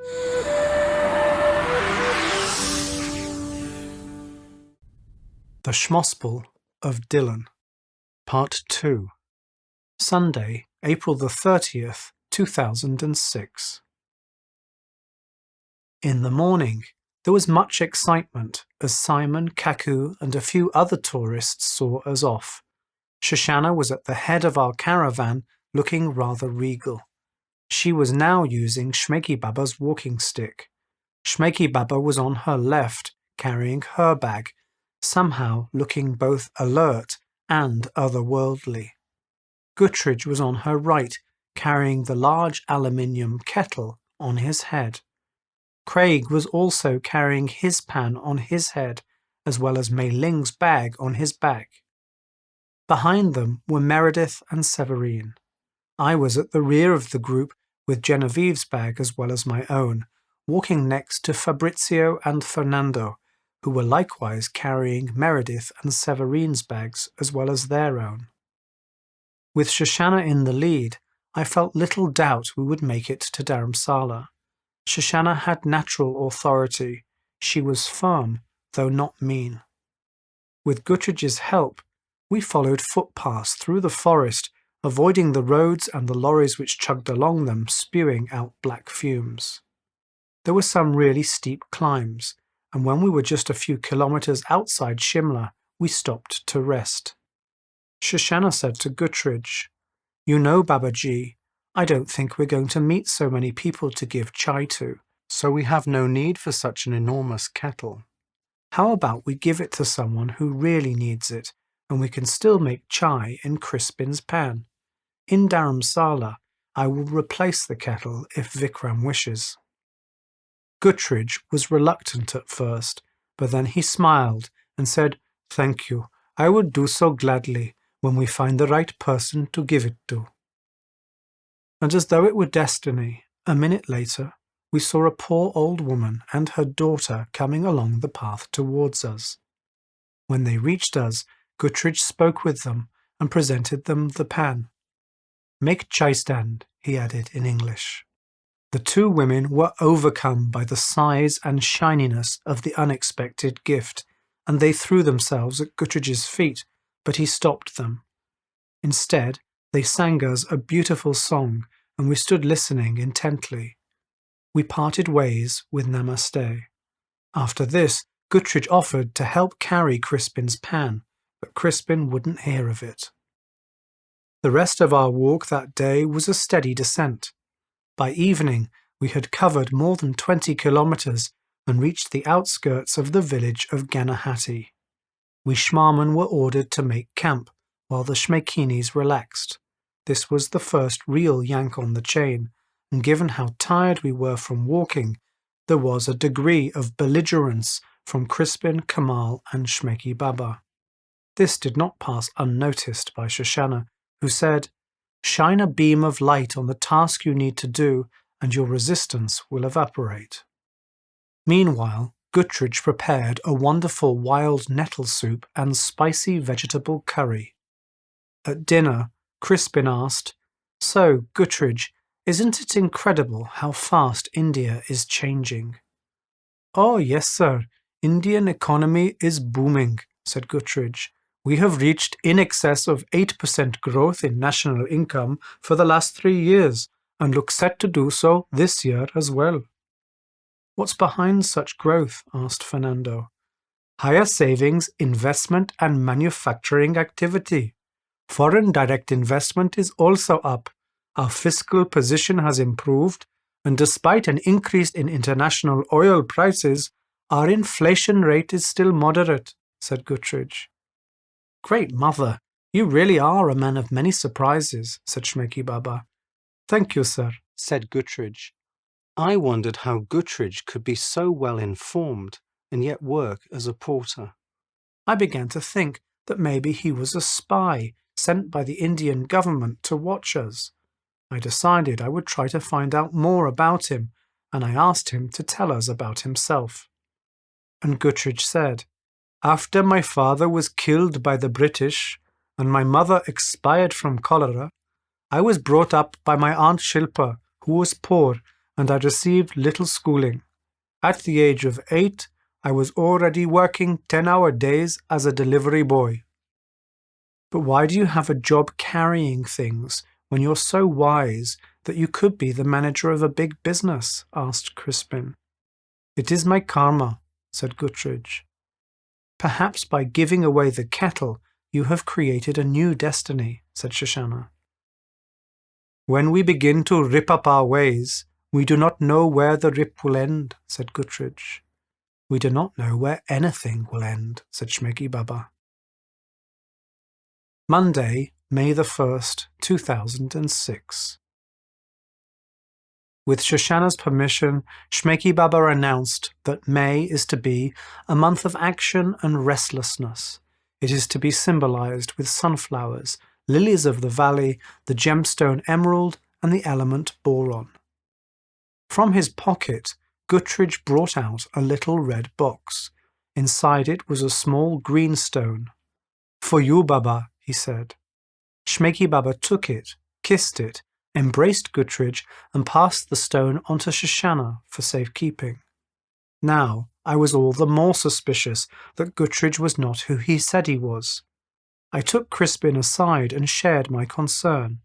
The Shmospel of Dylan, Part 2, Sunday, April the 30th, 2006. In the morning, there was much excitement as Simon, Kaku, and a few other tourists saw us off. Shoshana was at the head of our caravan, looking rather regal. She was now using Shmeiki Baba's walking stick. Shmeiki Baba was on her left, carrying her bag, somehow looking both alert and otherworldly. Guttridge was on her right, carrying the large aluminium kettle on his head. Craig was also carrying his pan on his head, as well as Mei Ling's bag on his back. Behind them were Meredith and Severine. I was at the rear of the group with Genevieve's bag as well as my own, walking next to Fabrizio and Fernando, who were likewise carrying Meredith and Severine's bags as well as their own. With Shoshana in the lead, I felt little doubt we would make it to Dharamshala. Shoshana had natural authority. She was firm, though not mean. With Guttridge's help, we followed footpaths through the forest, avoiding the roads and the lorries which chugged along them, spewing out black fumes. There were some really steep climbs, and when we were just a few kilometers outside Shimla, we stopped to rest. Shoshana said to Guttridge, "You know, Babaji, I don't think we're going to meet so many people to give chai to, so we have no need for such an enormous kettle. How about we give it to someone who really needs it, and we can still make chai in Crispin's pan? In Dharamshala, I will replace the kettle if Vikram wishes." Guttridge was reluctant at first, but then he smiled and said, "Thank you, I would do so gladly when we find the right person to give it to." And as though it were destiny, a minute later, we saw a poor old woman and her daughter coming along the path towards us. When they reached us, Guttridge spoke with them and presented them the pan. "Make chai stand," he added in English. The two women were overcome by the size and shininess of the unexpected gift, and they threw themselves at Guttridge's feet, but he stopped them. Instead, they sang us a beautiful song, and we stood listening intently. We parted ways with Namaste. After this, Guttridge offered to help carry Crispin's pan, but Crispin wouldn't hear of it. The rest of our walk that day was a steady descent. By evening, we had covered more than 20 kilometers and reached the outskirts of the village of Ganahati. We Shmarmen were ordered to make camp, while the Shmeikinis relaxed. This was the first real yank on the chain, and given how tired we were from walking, there was a degree of belligerence from Crispin, Kamal, and Shmeiki Baba. This did not pass unnoticed by Shoshana, who said, "Shine a beam of light on the task you need to do, and your resistance will evaporate." Meanwhile, Guttridge prepared a wonderful wild nettle soup and spicy vegetable curry. At dinner, Crispin asked, "So, Guttridge, isn't it incredible how fast India is changing?" "Oh, yes, sir. Indian economy is booming," said Guttridge. "We have reached in excess of 8% growth in national income for the last 3 years, and look set to do so this year as well." "What's behind such growth?" asked Fernando. "Higher savings, investment, and manufacturing activity. Foreign direct investment is also up. Our fiscal position has improved, and despite an increase in international oil prices, our inflation rate is still moderate," said Guttridge. "Great mother, you really are a man of many surprises," said Shmeiki Baba. "Thank you, sir," said Guttridge. I wondered how Guttridge could be so well informed and yet work as a porter. I began to think that maybe he was a spy sent by the Indian government to watch us. I decided I would try to find out more about him, and I asked him to tell us about himself. And Guttridge said, "After my father was killed by the British and my mother expired from cholera, I was brought up by my Aunt Shilpa, who was poor and I received little schooling. At the age of 8, I was already working 10-hour days as a delivery boy. But why do you have a job carrying things when you're so wise that you could be the manager of a big business? Asked Crispin. It is my karma, said Guttridge. Perhaps by giving away the kettle you have created a new destiny, said Shoshana. When we begin to rip up our ways, we do not know where the rip will end, said Guttridge. We do not know where anything will end, said Shmeiki Baba. Monday, May the 1st, 2006. With Shoshana's permission, Shmeiki Baba announced that May is to be a month of action and restlessness. It is to be symbolized with sunflowers, lilies of the valley, the gemstone emerald, and the element boron. From his pocket, Guttridge brought out a little red box. Inside it was a small green stone. For you, Baba, he said. Shmeiki Baba took it, kissed it, embraced Guttridge, and passed the stone onto Shoshana for safekeeping. Now I was all the more suspicious that Guttridge was not who he said he was. I took Crispin aside and shared my concern.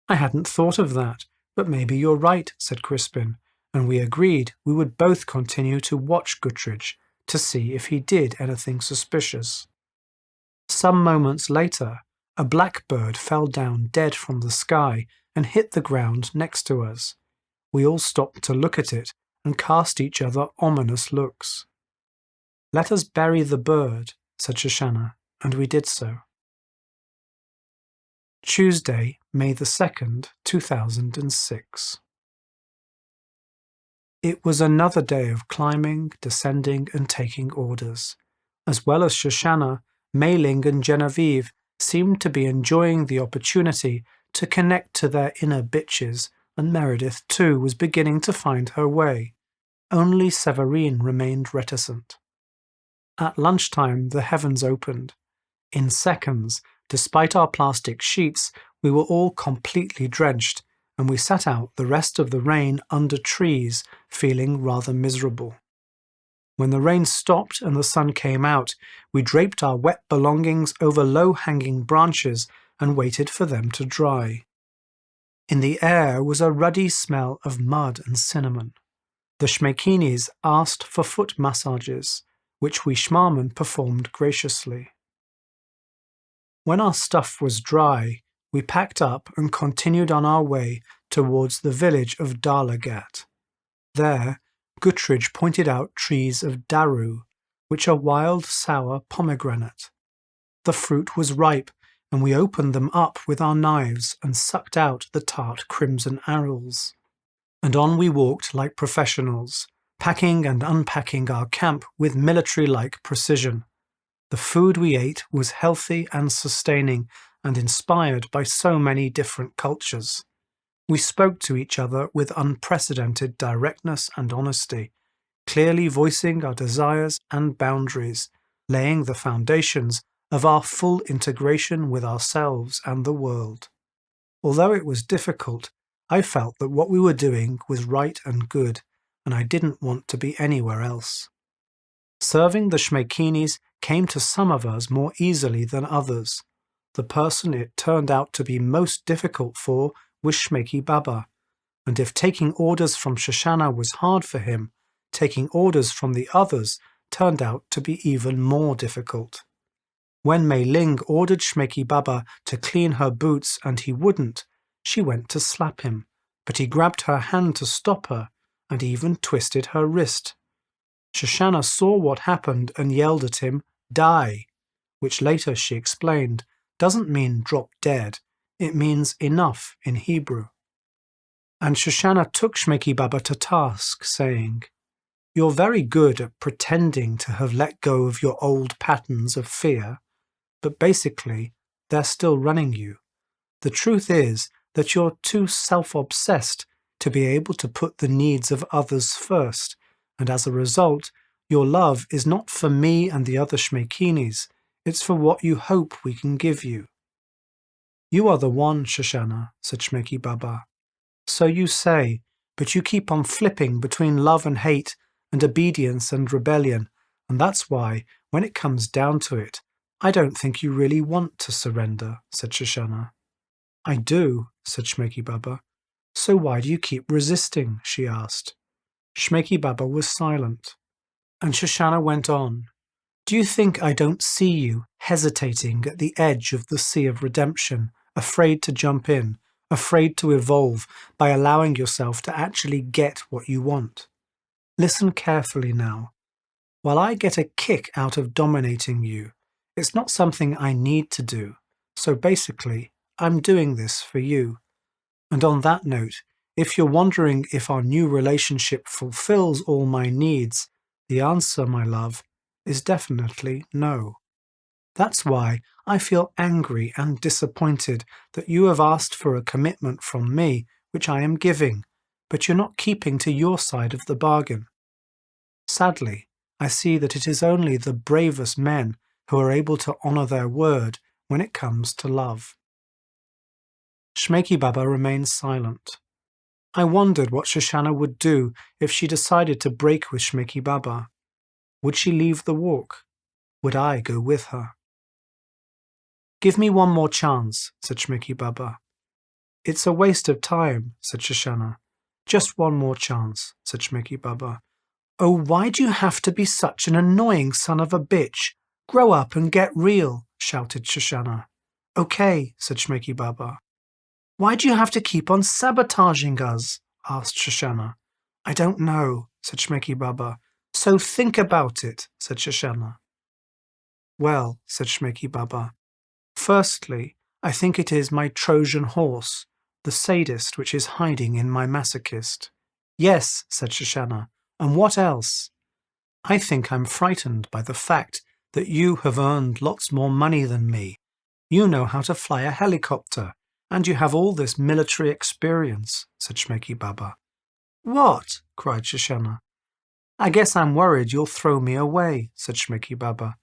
I hadn't thought of that, but maybe you're right, said Crispin, and we agreed we would both continue to watch Guttridge to see if he did anything suspicious. Some moments later, a blackbird fell down dead from the sky and hit the ground next to us. We all stopped to look at it and cast each other ominous looks. Let us bury the bird, said Shoshana, and we did so. Tuesday, May the 2nd, 2006. It was another day of climbing, descending, and taking orders. As well as Shoshana, Mei Ling and Genevieve seemed to be enjoying the opportunity to connect to their inner bitches, and Meredith too was beginning to find her way. Only Severine remained reticent. At lunchtime the heavens opened. In seconds, despite our plastic sheets, we were all completely drenched, and we sat out the rest of the rain under trees, feeling rather miserable. When the rain stopped and the sun came out, we draped our wet belongings over low-hanging branches and waited for them to dry. In the air was a ruddy smell of mud and cinnamon. The Shmeikinis asked for foot massages, which we Shmarmen performed graciously. When our stuff was dry, we packed up and continued on our way towards the village of Dalagat. There, Guttridge pointed out trees of daru, which are wild sour pomegranate. The fruit was ripe, and we opened them up with our knives and sucked out the tart crimson arils. And on we walked like professionals, packing and unpacking our camp with military-like precision. The food we ate was healthy and sustaining and inspired by so many different cultures. We spoke to each other with unprecedented directness and honesty, clearly voicing our desires and boundaries, laying the foundations of our full integration with ourselves and the world. Although it was difficult, I felt that what we were doing was right and good, and I didn't want to be anywhere else. Serving the Shmeikinis came to some of us more easily than others. The person it turned out to be most difficult for was Shmeiki Baba, and if taking orders from Shoshana was hard for him, taking orders from the others turned out to be even more difficult. When Mei Ling ordered Shmeiki Baba to clean her boots and he wouldn't, she went to slap him, but he grabbed her hand to stop her and even twisted her wrist. Shoshana saw what happened and yelled at him, "Die," which later she explained doesn't mean drop dead, it means enough in Hebrew. And Shoshana took Shmeiki Baba to task, saying, "You're very good at pretending to have let go of your old patterns of fear, but basically they're still running you. The truth is that you're too self-obsessed to be able to put the needs of others first, and as a result, your love is not for me and the other Shmeikinis, it's for what you hope we can give you." "You are the one, Shoshana," said Shmeiki Baba. "So you say, but you keep on flipping between love and hate and obedience and rebellion, and that's why, when it comes down to it, I don't think you really want to surrender, said Shoshana. I do, said Shmoki Baba. So why do you keep resisting? She asked. Shmoki Baba was silent, and Shoshana went on. Do you think I don't see you hesitating at the edge of the sea of redemption, afraid to jump in, afraid to evolve by allowing yourself to actually get what you want? Listen carefully now. While I get a kick out of dominating you, it's not something I need to do. So basically, I'm doing this for you. And on that note, if you're wondering if our new relationship fulfills all my needs, the answer, my love, is definitely no. That's why I feel angry and disappointed that you have asked for a commitment from me, which I am giving, but you're not keeping to your side of the bargain. Sadly, I see that it is only the bravest men who are able to honor their word when it comes to love. Shmoki Baba remained silent. I wondered what Shoshana would do if she decided to break with Shmoki Baba. Would she leave the walk? Would I go with her? Give me one more chance, said Shmoki Baba. It's a waste of time, said Shoshana. Just one more chance, said Shmoki Baba. Oh, why do you have to be such an annoying son of a bitch? Grow up and get real, shouted Shoshana. Okay, said Shmoki Baba. Why do you have to keep on sabotaging us? Asked Shoshana. I don't know, said Shmoki Baba. So think about it, said Shoshana. Well, said Shmoki Baba, firstly, I think it is my Trojan horse, the sadist which is hiding in my masochist. Yes, said Shoshana, and what else? I think I'm frightened by the fact that you have earned lots more money than me. You know how to fly a helicopter, and you have all this military experience, said Shmoki Baba. What? Cried Shoshana. I guess I'm worried you'll throw me away, said Shmoki Baba.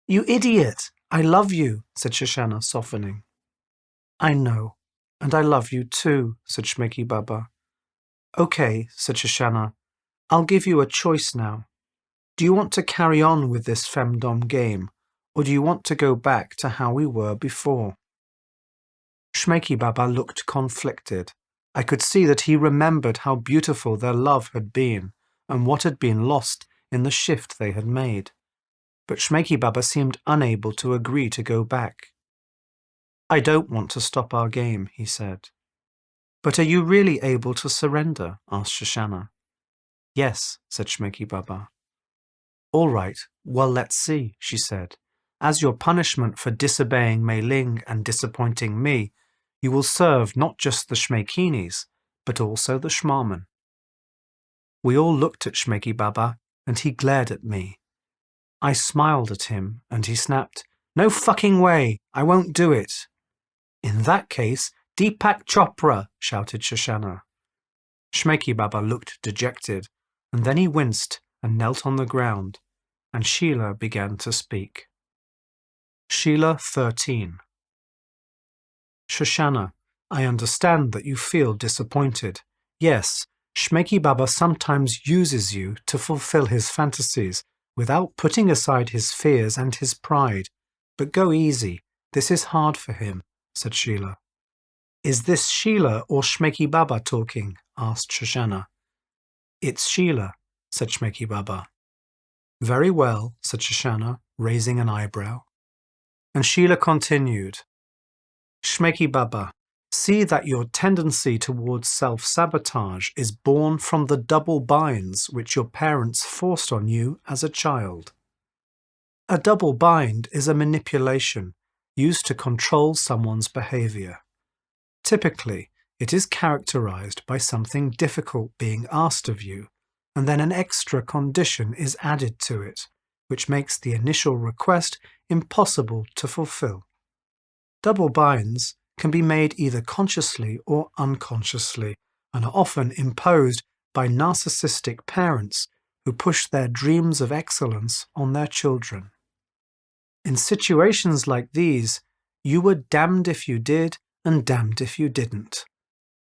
You idiot! I love you, said Shoshana, softening. I know, and I love you too, said Shmoki Baba. Okay, said Shoshana, I'll give you a choice now. Do you want to carry on with this femdom game, or do you want to go back to how we were before? Shmoki Baba looked conflicted. I could see that he remembered how beautiful their love had been, and what had been lost in the shift they had made. But Shmoki Baba seemed unable to agree to go back. I don't want to stop our game, he said. But are you really able to surrender? Asked Shoshana. Yes, said Shmoki Baba. All right, well, let's see, she said. As your punishment for disobeying Mei Ling and disappointing me, you will serve not just the Shmokinis, but also the Shmarman. We all looked at Shmoki Baba, and he glared at me. I smiled at him, and he snapped, No fucking way, I won't do it. In that case, Deepak Chopra, shouted Shoshana. Shmoki Baba looked dejected, and then he winced and knelt on the ground, and Sheila began to speak. Sheila 13. Shoshana, I understand that you feel disappointed. Yes, Shmoki Baba sometimes uses you to fulfill his fantasies without putting aside his fears and his pride. But go easy, this is hard for him, said Sheila. Is this Sheila or Shmoki Baba talking? Asked Shoshana. It's Sheila, said Shmoki Baba. Very well, said Shoshana, raising an eyebrow. And Sheila continued, Shmoki Baba, see that your tendency towards self-sabotage is born from the double binds which your parents forced on you as a child. A double bind is a manipulation used to control someone's behavior. Typically, it is characterized by something difficult being asked of you, and then an extra condition is added to it, which makes the initial request impossible to fulfill. Double binds can be made either consciously or unconsciously, and are often imposed by narcissistic parents who push their dreams of excellence on their children. In situations like these, you were damned if you did and damned if you didn't.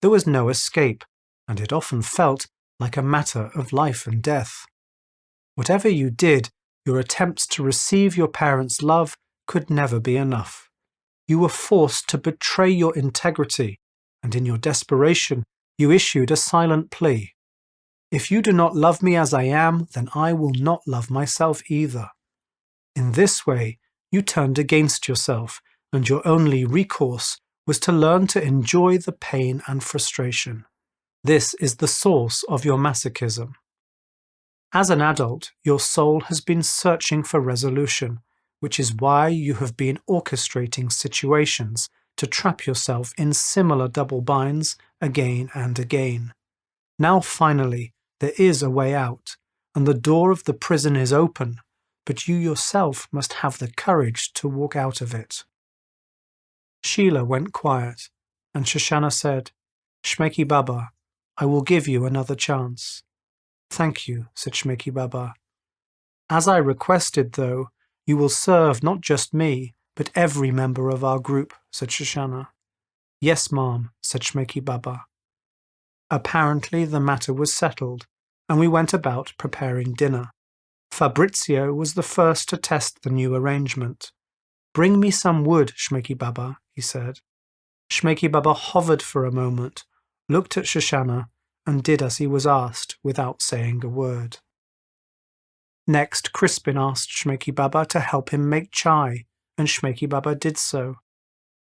There was no escape, and it often felt like a matter of life and death. Whatever you did, your attempts to receive your parents' love could never be enough. You were forced to betray your integrity, and in your desperation, you issued a silent plea. If you do not love me as I am, then I will not love myself either. In this way, you turned against yourself, and your only recourse was to learn to enjoy the pain and frustration. This is the source of your masochism. As an adult, your soul has been searching for resolution, which is why you have been orchestrating situations to trap yourself in similar double binds again and again. Now finally, there is a way out, and the door of the prison is open, but you yourself must have the courage to walk out of it. Sheila went quiet, and Shoshana said, Shmeiki Baba, I will give you another chance. Thank you, said Shmeiki Baba. As I requested, though, you will serve not just me, but every member of our group, said Shoshana. Yes, ma'am, said Shmeiki Baba. Apparently the matter was settled, and we went about preparing dinner. Fabrizio was the first to test the new arrangement. Bring me some wood, Shmeiki Baba, he said. Shmeiki Baba hovered for a moment, looked at Shoshana, and did as he was asked without saying a word. Next, Crispin asked Shmeiki Baba to help him make chai, and Shmeiki Baba did so.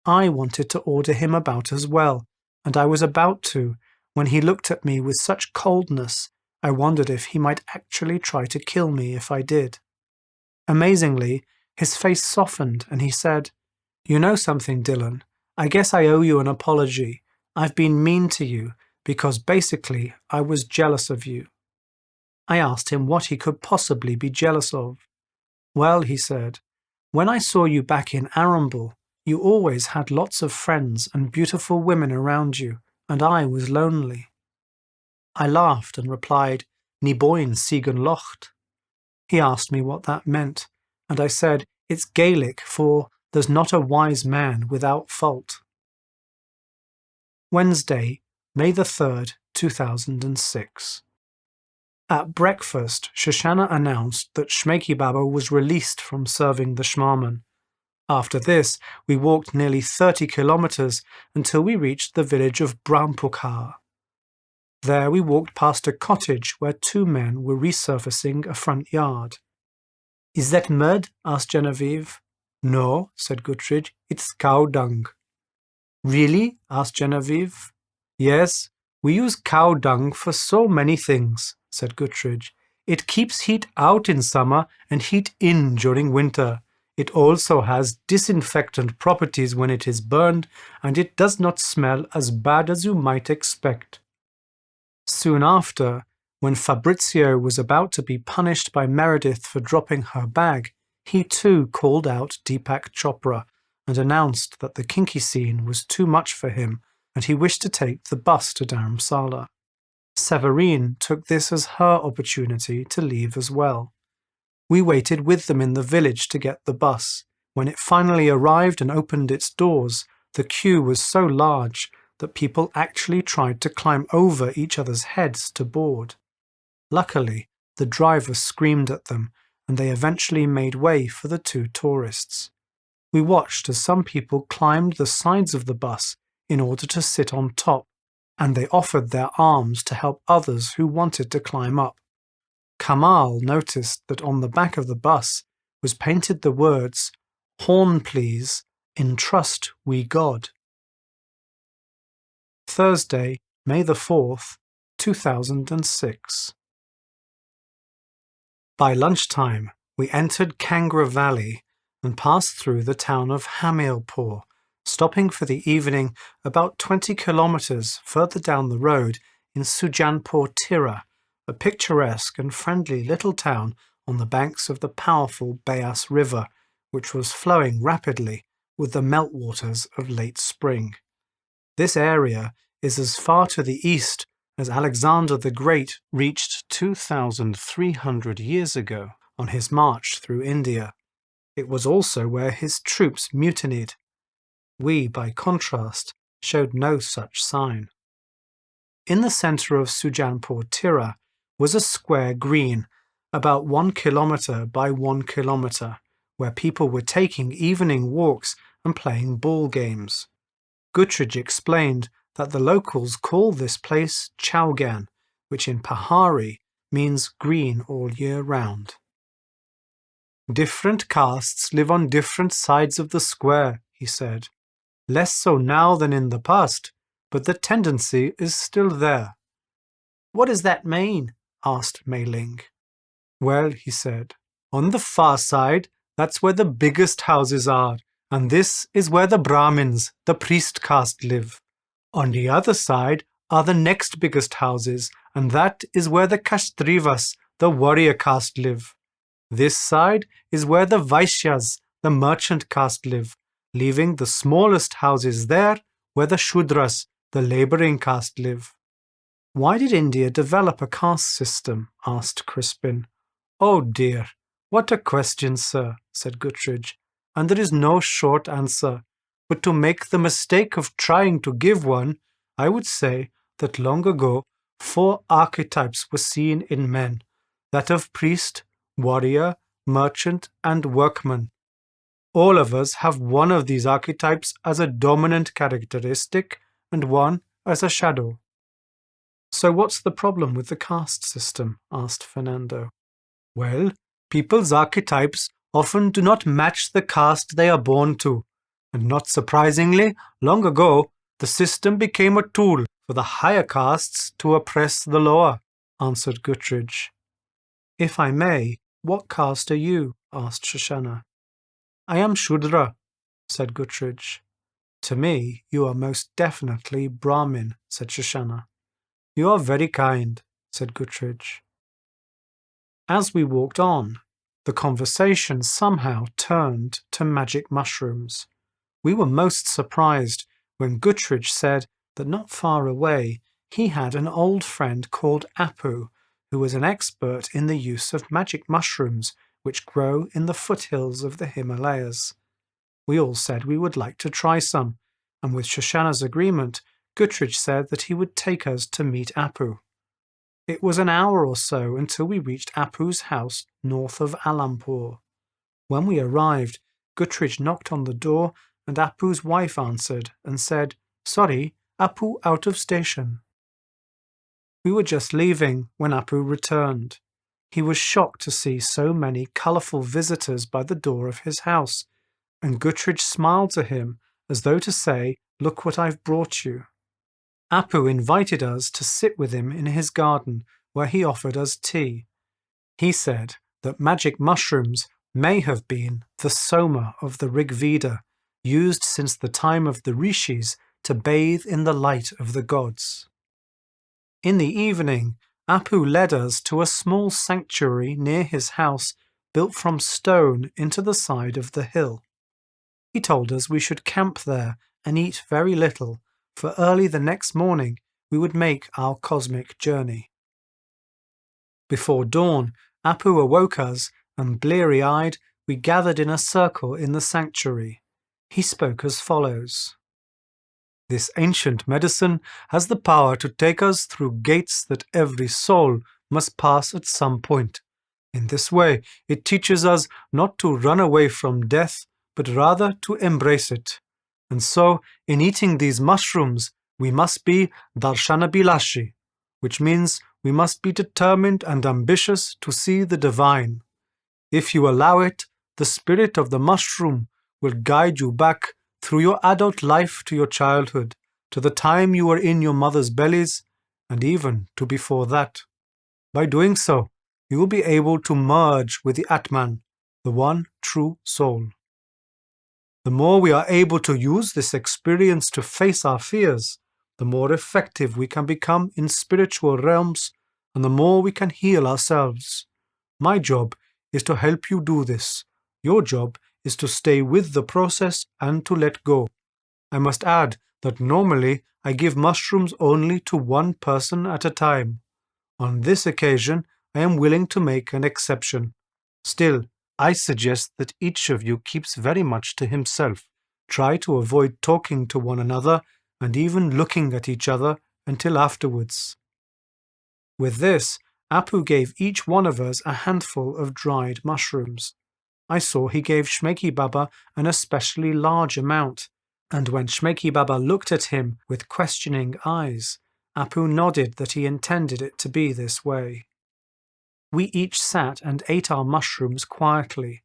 I wanted to order him about as well, and I was about to, when he looked at me with such coldness, I wondered if he might actually try to kill me if I did. Amazingly, his face softened and he said, You know something, Dylan? I guess I owe you an apology. I've been mean to you because basically I was jealous of you. I asked him what he could possibly be jealous of. Well, he said, when I saw you back in Arundel, you always had lots of friends and beautiful women around you, and I was lonely. I laughed and replied, Ni boin sigan locht. He asked me what that meant, and I said, it's Gaelic for there's not a wise man without fault. Wednesday, May the 3rd, 2006. At breakfast, Shoshana announced that Shmeiki Baba was released from serving the Shmarman. After this, we walked nearly 30 kilometers until we reached the village of Brampukar. There we walked past a cottage where two men were resurfacing a front yard. Is that mud? Asked Genevieve. No, said Guttridge, it's cow dung. Really? Asked Genevieve. Yes, we use cow dung for so many things, said Guttridge. It keeps heat out in summer and heat in during winter. It also has disinfectant properties when it is burned, and it does not smell as bad as you might expect. Soon after, when Fabrizio was about to be punished by Meredith for dropping her bag, he too called out Deepak Chopra and announced that the kinky scene was too much for him and he wished to take the bus to Dharamshala. Severine took this as her opportunity to leave as well. We waited with them in the village to get the bus. When it finally arrived and opened its doors, the queue was so large that people actually tried to climb over each other's heads to board. Luckily, the driver screamed at them, and they eventually made way for the two tourists. We watched as some people climbed the sides of the bus in order to sit on top, and they offered their arms to help others who wanted to climb up. Kamal noticed that on the back of the bus was painted the words, "Horn please, in trust we God." Thursday, May the 4th, 2006. By lunchtime, we entered Kangra Valley and passed through the town of Hamielpur, stopping for the evening about 20 kilometers further down the road in Sujanpur Tira, a picturesque and friendly little town on the banks of the powerful Beas River, which was flowing rapidly with the meltwaters of late spring. This area is as far to the east as Alexander the Great reached 2,300 years ago on his march through India. It was also where his troops mutinied. We, by contrast, showed no such sign. In the centre of Sujanpur Tira was a square green, about 1 kilometre by 1 kilometre, where people were taking evening walks and playing ball games. Guttridge explained that the locals call this place Chowgan, which in Pahari means green all year round. Different castes live on different sides of the square, he said. Less so now than in the past, but the tendency is still there. What does that mean? Asked Mei Ling. Well, he said, on the far side, that's where the biggest houses are, and this is where the Brahmins, the priest caste, live. On the other side are the next biggest houses, and that is where the Kashtrivas, the warrior caste, live. This side is where the Vaishyas, the merchant caste, live, leaving the smallest houses there where the Shudras, the labouring caste, live. Why did India develop a caste system? Asked Crispin. Oh dear, what a question, sir, said Guttridge, and there is no short answer. But to make the mistake of trying to give one, I would say that long ago 4 archetypes were seen in men, that of priest, warrior, merchant, and workman. All of us have one of these archetypes as a dominant characteristic and one as a shadow. So what's the problem with the caste system? Asked Fernando. Well, people's archetypes often do not match the caste they are born to, and not surprisingly, long ago, the system became a tool for the higher castes to oppress the lower, answered Guttridge. If I may, what caste are you? Asked Shoshana. I am Shudra, said Guttridge. To me, you are most definitely Brahmin, said Shoshana. You are very kind, said Guttridge. As we walked on, the conversation somehow turned to magic mushrooms. We were most surprised when Guttridge said that not far away he had an old friend called Apu, who was an expert in the use of magic mushrooms which grow in the foothills of the Himalayas. We all said we would like to try some, and with Shoshana's agreement, Guttridge said that he would take us to meet Apu. It was an hour or so until we reached Apu's house north of Alampur. When we arrived, Guttridge knocked on the door and Apu's wife answered and said, Sorry, Apu out of station. We were just leaving when Apu returned. He was shocked to see so many colourful visitors by the door of his house, and Guttridge smiled to him as though to say, Look what I've brought you. Apu invited us to sit with him in his garden, where he offered us tea. He said that magic mushrooms may have been the soma of the Rig Veda, used since the time of the rishis to bathe in the light of the gods. In the evening, Apu led us to a small sanctuary near his house built from stone into the side of the hill. He told us we should camp there and eat very little, for early the next morning we would make our cosmic journey. Before dawn, Apu awoke us, and bleary-eyed, we gathered in a circle in the sanctuary. He spoke as follows. This ancient medicine has the power to take us through gates that every soul must pass at some point. In this way, it teaches us not to run away from death, but rather to embrace it. And so, in eating these mushrooms, we must be darshanabilashi, which means we must be determined and ambitious to see the divine. If you allow it, the spirit of the mushroom will guide you back through your adult life to your childhood, to the time you were in your mother's bellies, and even to before that. By doing so, you will be able to merge with the Atman, the one true soul. The more we are able to use this experience to face our fears, the more effective we can become in spiritual realms, and the more we can heal ourselves. My job is to help you do this. Your job is to stay with the process and to let go. I must add that normally I give mushrooms only to one person at a time. On this occasion, I am willing to make an exception. Still, I suggest that each of you keeps very much to himself. Try to avoid talking to one another and even looking at each other until afterwards. With this, Apu gave each one of us a handful of dried mushrooms. I saw he gave Shmeiki Baba an especially large amount, and when Shmeiki Baba looked at him with questioning eyes, Apu nodded that he intended it to be this way. We each sat and ate our mushrooms quietly.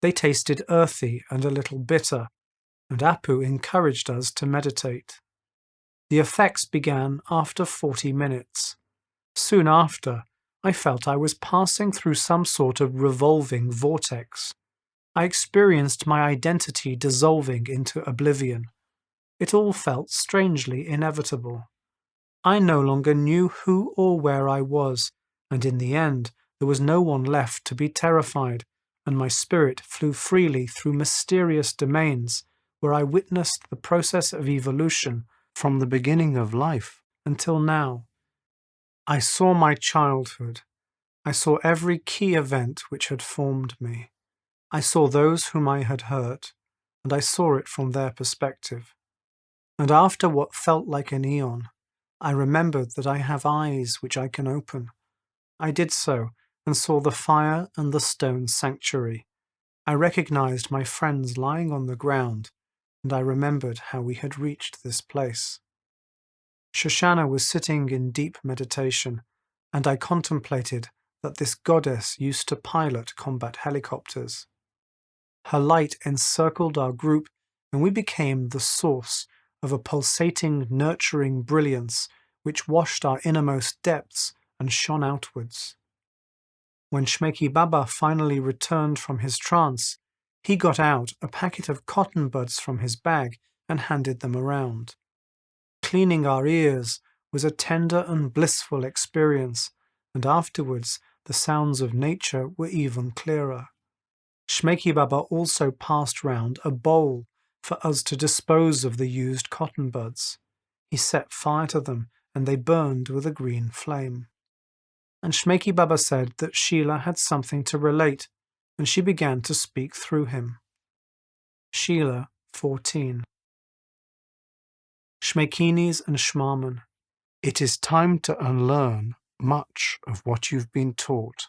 They tasted earthy and a little bitter, and Apu encouraged us to meditate. The effects began after 40 minutes. Soon after, I felt I was passing through some sort of revolving vortex. I experienced my identity dissolving into oblivion. It all felt strangely inevitable. I no longer knew who or where I was, and in the end there was no one left to be terrified, and my spirit flew freely through mysterious domains where I witnessed the process of evolution from the beginning of life until now. I saw my childhood. I saw every key event which had formed me. I saw those whom I had hurt, and I saw it from their perspective. And after what felt like an eon, I remembered that I have eyes which I can open. I did so, and saw the fire and the stone sanctuary. I recognized my friends lying on the ground, and I remembered how we had reached this place. Shoshana was sitting in deep meditation, and I contemplated that this goddess used to pilot combat helicopters. Her light encircled our group, and we became the source of a pulsating, nurturing brilliance which washed our innermost depths and shone outwards. When Shmeiki Baba finally returned from his trance, he got out a packet of cotton buds from his bag and handed them around. Cleaning our ears was a tender and blissful experience, and afterwards the sounds of nature were even clearer. Shmeiki Baba also passed round a bowl for us to dispose of the used cotton buds. He set fire to them, and they burned with a green flame. And Shmeiki Baba said that Sheila had something to relate, and she began to speak through him. Sheila, 14. Shmeikinis and Shmarman. It is time to unlearn much of what you've been taught.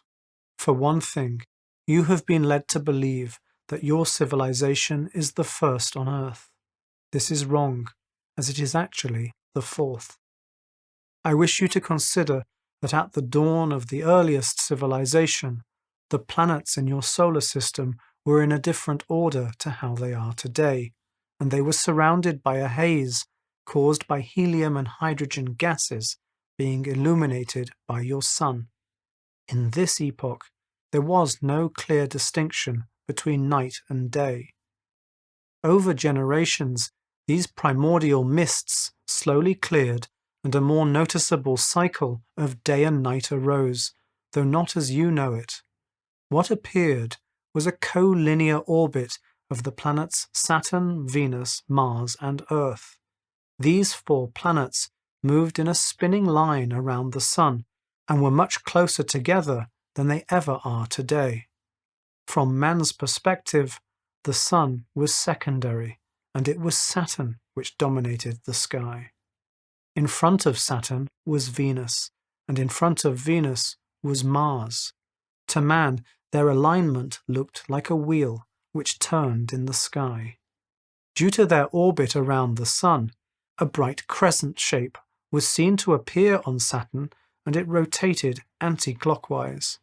For one thing, you have been led to believe that your civilization is the first on earth. This is wrong, as it is actually the fourth. I wish you to consider that at the dawn of the earliest civilization, the planets in your solar system were in a different order to how they are today, and they were surrounded by a haze caused by helium and hydrogen gases being illuminated by your sun. In this epoch, there was no clear distinction between night and day. Over generations, these primordial mists slowly cleared, and a more noticeable cycle of day and night arose, though not as you know it. What appeared was a collinear orbit of the planets Saturn, Venus, Mars, and Earth. These four planets moved in a spinning line around the Sun, and were much closer together than they ever are today. From man's perspective, the Sun was secondary, and it was Saturn which dominated the sky. In front of Saturn was Venus, and in front of Venus was Mars. To man, their alignment looked like a wheel which turned in the sky. Due to their orbit around the Sun, a bright crescent shape was seen to appear on Saturn, and it rotated anti-clockwise.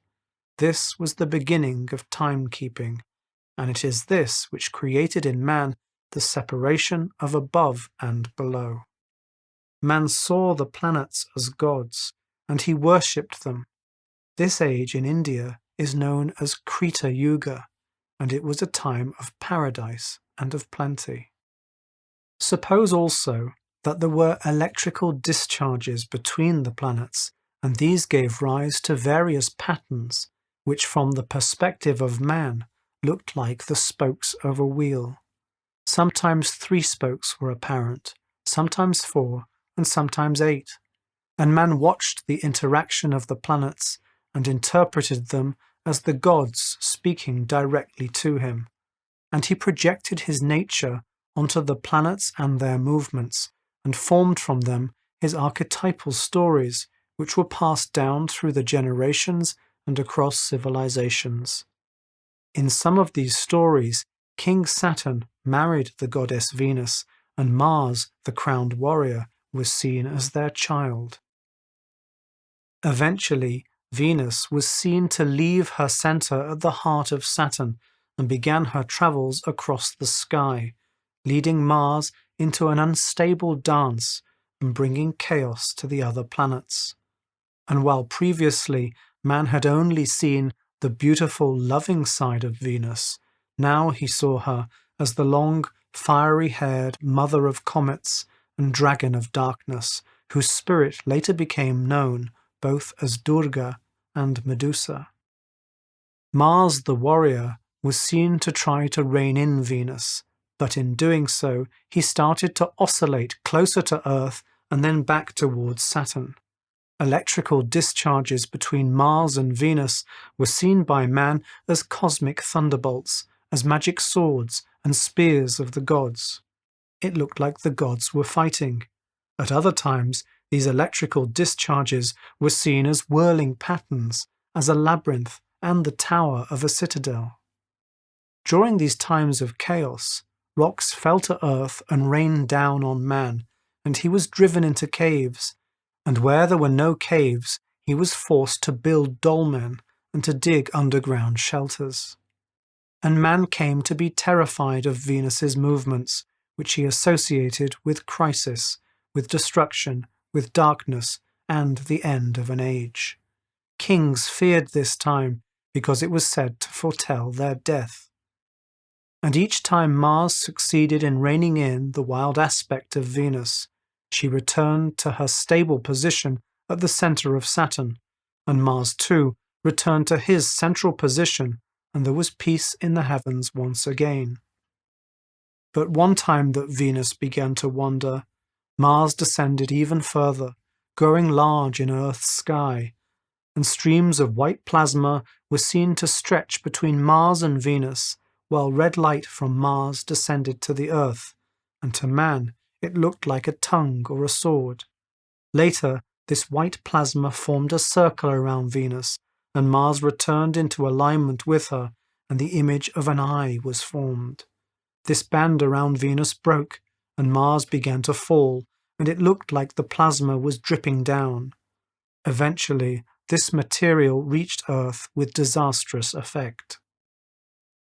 This was the beginning of timekeeping, and it is this which created in man the separation of above and below. Man saw the planets as gods, and he worshipped them. This age in India is known as Krita Yuga, and it was a time of paradise and of plenty. Suppose also that there were electrical discharges between the planets, and these gave rise to various patterns, which from the perspective of man looked like the spokes of a wheel. Sometimes 3 spokes were apparent, sometimes 4, and sometimes 8, and man watched the interaction of the planets and interpreted them as the gods speaking directly to him, and he projected his nature onto the planets and their movements, and formed from them his archetypal stories, which were passed down through the generations and across civilizations. In some of these stories, King Saturn married the goddess Venus, and Mars, the crowned warrior, was seen as their child. Eventually, Venus was seen to leave her center at the heart of Saturn and began her travels across the sky, leading Mars into an unstable dance and bringing chaos to the other planets. And while previously man had only seen the beautiful, loving side of Venus, now he saw her as the long, fiery-haired mother of comets and dragon of darkness, whose spirit later became known both as Durga and Medusa. Mars the warrior was seen to try to rein in Venus, but in doing so he started to oscillate closer to Earth and then back towards Saturn. Electrical discharges between Mars and Venus were seen by man as cosmic thunderbolts, as magic swords and spears of the gods. It looked like the gods were fighting. At other times, these electrical discharges were seen as whirling patterns, as a labyrinth and the tower of a citadel. During these times of chaos, rocks fell to earth and rained down on man, and he was driven into caves, and where there were no caves, he was forced to build dolmen and to dig underground shelters. And man came to be terrified of Venus's movements, which he associated with crisis, with destruction, with darkness, and the end of an age. Kings feared this time because it was said to foretell their death. And each time Mars succeeded in reining in the wild aspect of Venus, she returned to her stable position at the center of Saturn, and Mars too returned to his central position, and there was peace in the heavens once again. But one time that Venus began to wander, Mars descended even further, growing large in Earth's sky, and streams of white plasma were seen to stretch between Mars and Venus, while red light from Mars descended to the Earth, and to man it looked like a tongue or a sword. Later, this white plasma formed a circle around Venus, and Mars returned into alignment with her, and the image of an eye was formed. This band around Venus broke, and Mars began to fall, and it looked like the plasma was dripping down. Eventually, this material reached Earth with disastrous effect.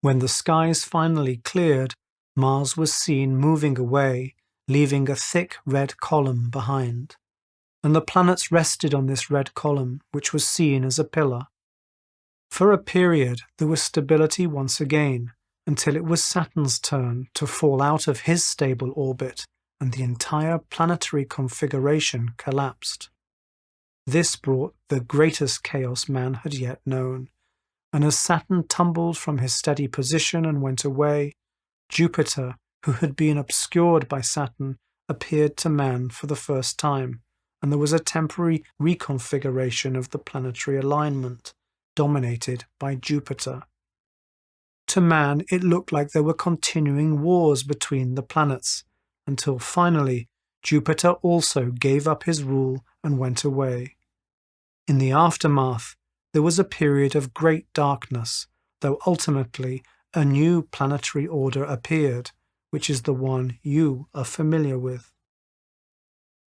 When the skies finally cleared, Mars was seen moving away, leaving a thick red column behind. And the planets rested on this red column, which was seen as a pillar. For a period, there was stability once again, until it was Saturn's turn to fall out of his stable orbit, and the entire planetary configuration collapsed. This brought the greatest chaos man had yet known, and as Saturn tumbled from his steady position and went away, Jupiter, who had been obscured by Saturn, appeared to man for the first time, and there was a temporary reconfiguration of the planetary alignment, dominated by Jupiter. To man, it looked like there were continuing wars between the planets, until finally Jupiter also gave up his rule and went away. In the aftermath, there was a period of great darkness, though ultimately a new planetary order appeared, which is the one you are familiar with.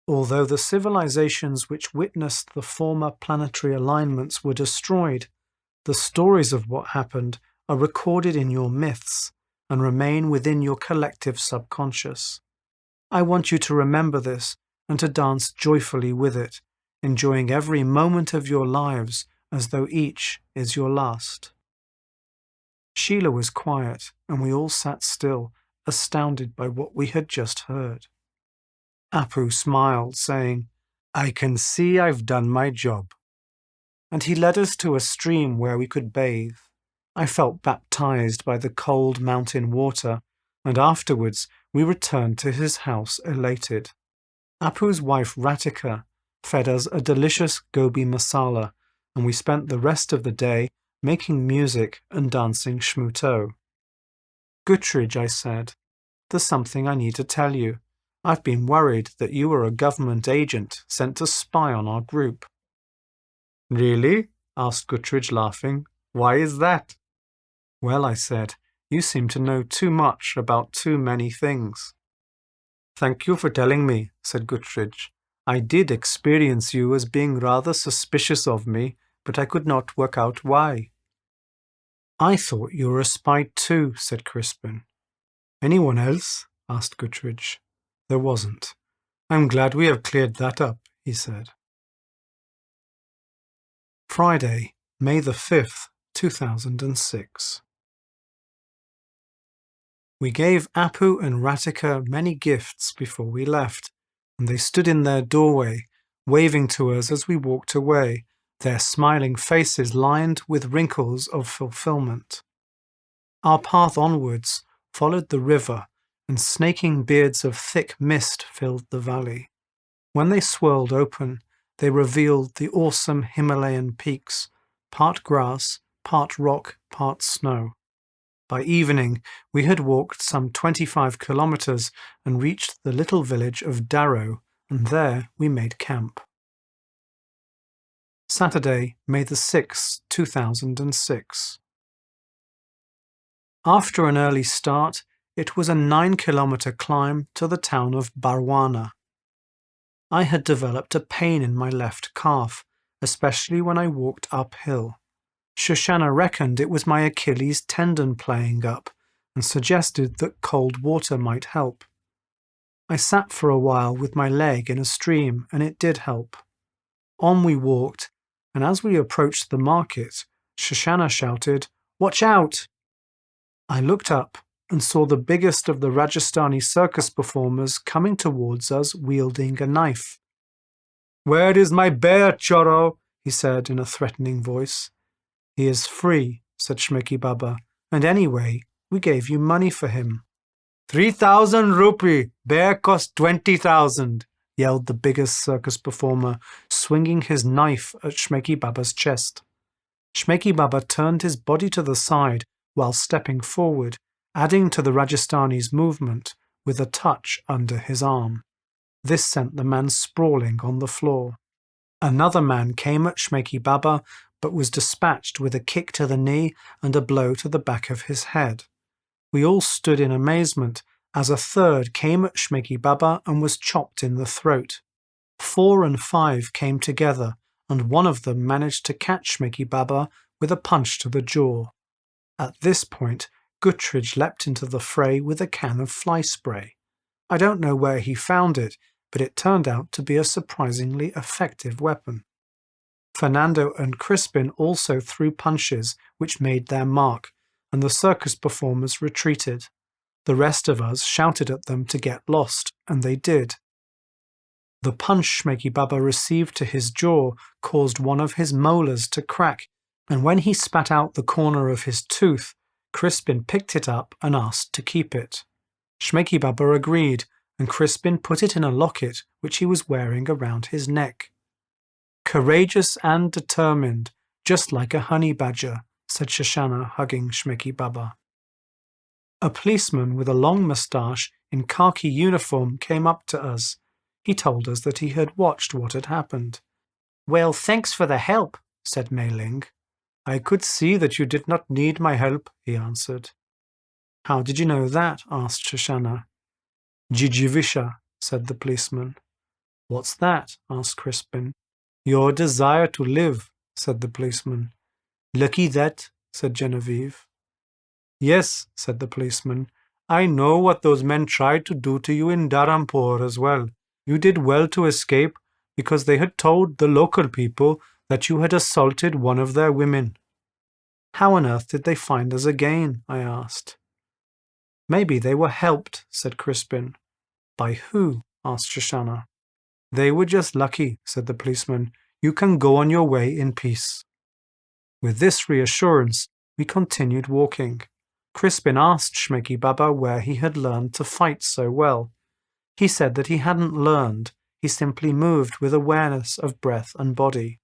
Although the civilizations which witnessed the former planetary alignments were destroyed, the stories of what happened are recorded in your myths and remain within your collective subconscious. I want you to remember this and to dance joyfully with it, enjoying every moment of your lives as though each is your last. Sheila was quiet, and we all sat still, astounded by what we had just heard. Apu smiled, saying, "I can see I've done my job." And he led us to a stream where we could bathe. I felt baptized by the cold mountain water, and afterwards we returned to his house elated. Apu's wife Ratika fed us a delicious gobi masala, and we spent the rest of the day making music and dancing shmuto. "Guttridge," I said, "there's something I need to tell you. I've been worried that you were a government agent sent to spy on our group." "Really?" asked Guttridge, laughing. "Why is that?" "Well," I said, "you seem to know too much about too many things." "Thank you for telling me," said Guttridge. "I did experience you as being rather suspicious of me, but I could not work out why." "I thought you were a spy too," said Crispin. "Anyone else?" asked Guttridge. There wasn't. "I'm glad we have cleared that up," he said. Friday, May the 5th, 2006. We gave Apu and Ratika many gifts before we left, and they stood in their doorway, waving to us as we walked away, their smiling faces lined with wrinkles of fulfillment. Our path onwards followed the river, and snaking beards of thick mist filled the valley. When they swirled open, they revealed the awesome Himalayan peaks, part grass, part rock, part snow. By evening, we had walked some 25 kilometers and reached the little village of Daro, and there we made camp. Saturday, May the 6th, 2006. After an early start, it was a 9-kilometer climb to the town of Barwana. I had developed a pain in my left calf, especially when I walked uphill. Shoshana reckoned it was my Achilles tendon playing up and suggested that cold water might help. I sat for a while with my leg in a stream, and it did help. On we walked, and as we approached the market, Shoshana shouted, "Watch out!" I looked up and saw the biggest of the Rajasthani circus performers coming towards us wielding a knife. "Where is my bear, Choro?" he said in a threatening voice. "He is free," said Shmeiki Baba, "and anyway, we gave you money for him." 3,000 rupee, bear cost 20,000, yelled the biggest circus performer, swinging his knife at Shmeiki Baba's chest. Shmeiki Baba turned his body to the side while stepping forward, adding to the Rajasthani's movement with a touch under his arm. This sent the man sprawling on the floor. Another man came at Shmeiki Baba, but was dispatched with a kick to the knee and a blow to the back of his head. We all stood in amazement as a third came at Shmeiki Baba and was chopped in the throat. 4 and 5 came together, and one of them managed to catch Shmeiki Baba with a punch to the jaw. At this point, Guttridge leapt into the fray with a can of fly spray. I don't know where he found it, but it turned out to be a surprisingly effective weapon. Fernando and Crispin also threw punches which made their mark, and the circus performers retreated. The rest of us shouted at them to get lost, and they did. The punch Shmeiki Baba received to his jaw caused one of his molars to crack, and when he spat out the corner of his tooth, Crispin picked it up and asked to keep it. Shmeiki Baba agreed, and Crispin put it in a locket which he was wearing around his neck. "Courageous and determined, just like a honey badger," said Shoshana, hugging Shmeiki Baba. A policeman with a long moustache in khaki uniform came up to us. He told us that he had watched what had happened. "Well, thanks for the help," said Mei Ling. "I could see that you did not need my help," he answered. "How did you know that?" asked Shoshana. "Jijivisha," said the policeman. "What's that?" asked Crispin. "Your desire to live," said the policeman. "Lucky that," said Genevieve. "Yes," said the policeman. "I know what those men tried to do to you in Dharampur as well. You did well to escape because they had told the local people that you had assaulted one of their women." "How on earth did they find us again?" I asked. "Maybe they were helped," said Crispin. "By who?" asked Shoshana. "They were just lucky," said the policeman. "You can go on your way in peace." With this reassurance, we continued walking. Crispin asked Shmeiki Baba where he had learned to fight so well. He said that he hadn't learned, he simply moved with awareness of breath and body.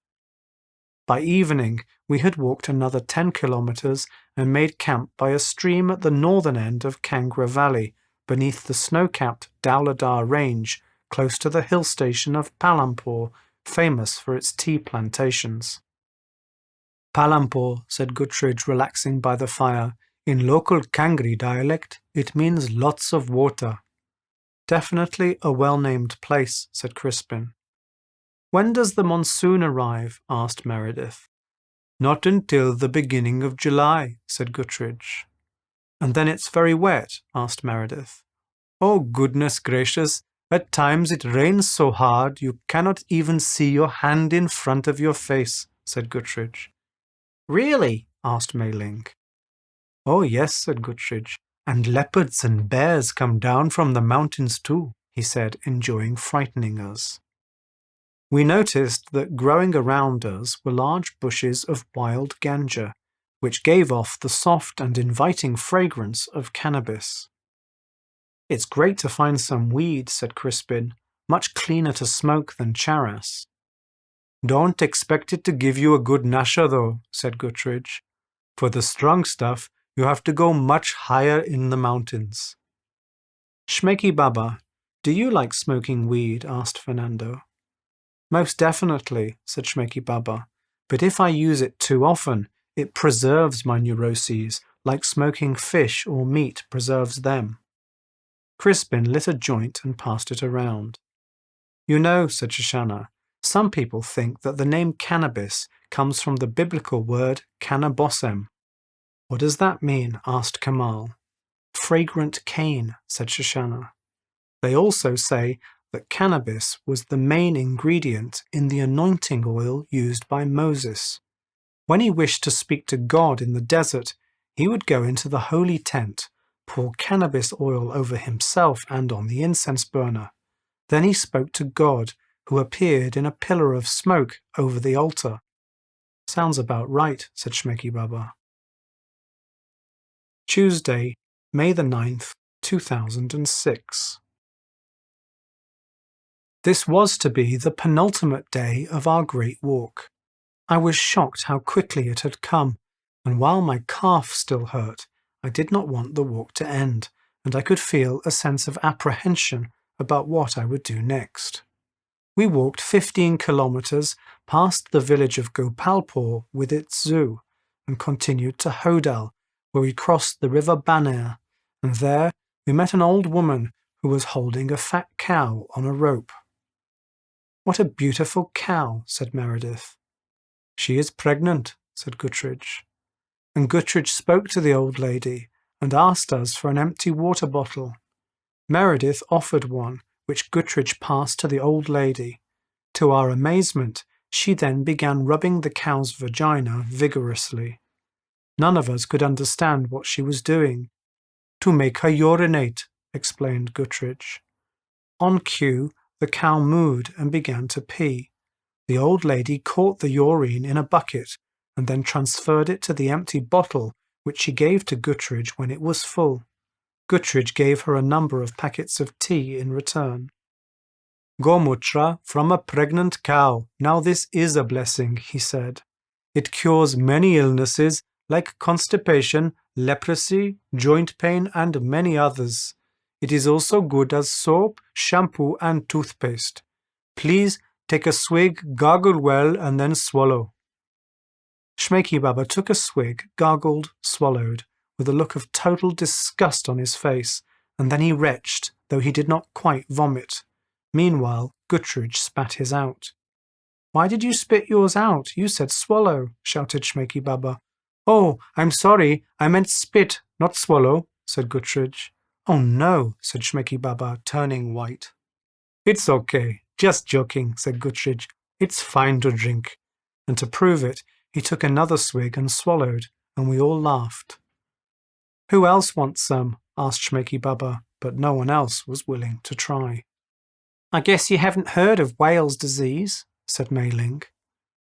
By evening, we had walked another 10 kilometers and made camp by a stream at the northern end of Kangra Valley, beneath the snow-capped Dauladar Range, close to the hill station of Palampur, famous for its tea plantations. Palampur, said Guttridge, relaxing by the fire. In local Kangri dialect, it means lots of water. Definitely a well-named place, said Crispin. When does the monsoon arrive? Asked Meredith. Not until the beginning of July, said Guttridge. And then it's very wet? Asked Meredith. Oh, goodness gracious, at times it rains so hard you cannot even see your hand in front of your face, said Guttridge. Really? Asked Mei-ling. Oh, yes, said Guttridge, and leopards and bears come down from the mountains too, he said, enjoying frightening us. We noticed that growing around us were large bushes of wild ganja, which gave off the soft and inviting fragrance of cannabis. It's great to find some weed, said Crispin, much cleaner to smoke than charas. Don't expect it to give you a good nasha, though, said Guttridge. For the strong stuff, you have to go much higher in the mountains. Shmeiki Baba, do you like smoking weed? Asked Fernando. Most definitely, said Shmeiki Baba, but if I use it too often, it preserves my neuroses, like smoking fish or meat preserves them. Crispin lit a joint and passed it around. You know, said Shoshana, some people think that the name cannabis comes from the biblical word cannabosem. What does that mean? Asked Kamal. Fragrant cane, said Shoshana. They also say that cannabis was the main ingredient in the anointing oil used by Moses. When he wished to speak to God in the desert, he would go into the holy tent, pour cannabis oil over himself and on the incense burner. Then he spoke to God, who appeared in a pillar of smoke over the altar. Sounds about right, said Shmeiki Baba. Tuesday, May the 9th, 2006. This was to be the penultimate day of our great walk. I was shocked how quickly it had come, and while my calf still hurt, I did not want the walk to end, and I could feel a sense of apprehension about what I would do next. We walked 15 kilometers past the village of Gopalpur with its zoo, and continued to Hodal, where we crossed the river Baner, and there we met an old woman who was holding a fat cow on a rope. What a beautiful cow, said Meredith. She is pregnant, said Guttridge. And Guttridge spoke to the old lady and asked us for an empty water bottle. Meredith offered one, which Guttridge passed to the old lady. To our amazement, she then began rubbing the cow's vagina vigorously. None of us could understand what she was doing. To make her urinate, explained Guttridge. On cue, the cow mooed and began to pee. The old lady caught the urine in a bucket and then transferred it to the empty bottle, which she gave to Guttridge when it was full. Guttridge gave her a number of packets of tea in return. Gomutra from a pregnant cow. Now this is a blessing, he said. It cures many illnesses like constipation, leprosy, joint pain, and many others. It is also good as soap, shampoo, and toothpaste. Please take a swig, gargle well, and then swallow. Shmeiki Baba took a swig, gargled, swallowed, with a look of total disgust on his face, and then he retched, though he did not quite vomit. Meanwhile, Guttridge spat his out. Why did you spit yours out? You said swallow, shouted Shmeiki Baba. Oh, I'm sorry, I meant spit, not swallow, said Guttridge. Oh no, said Shmeiki Baba, turning white. It's okay, just joking, said Guttridge. It's fine to drink. And to prove it, he took another swig and swallowed, and we all laughed. Who else wants some? Asked Shmeiki Baba, but no one else was willing to try. I guess you haven't heard of Wales disease, said Mei-ling.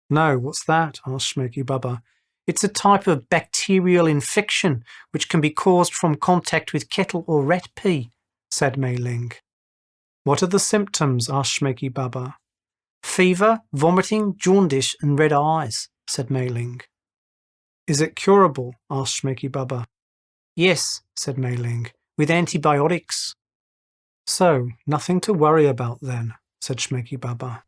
No, what's that? Asked Shmeiki Baba. It's a type of bacterial infection which can be caused from contact with kettle or rat pee, said Mei-ling. What are the symptoms? Asked Shmeiki Baba. Fever, vomiting, jaundice, and red eyes, said Mei-ling. Is it curable? Asked Shmeiki Baba. Yes, said Mei-ling. with antibiotics." "So, nothing to worry about then," said Shmeiki Baba.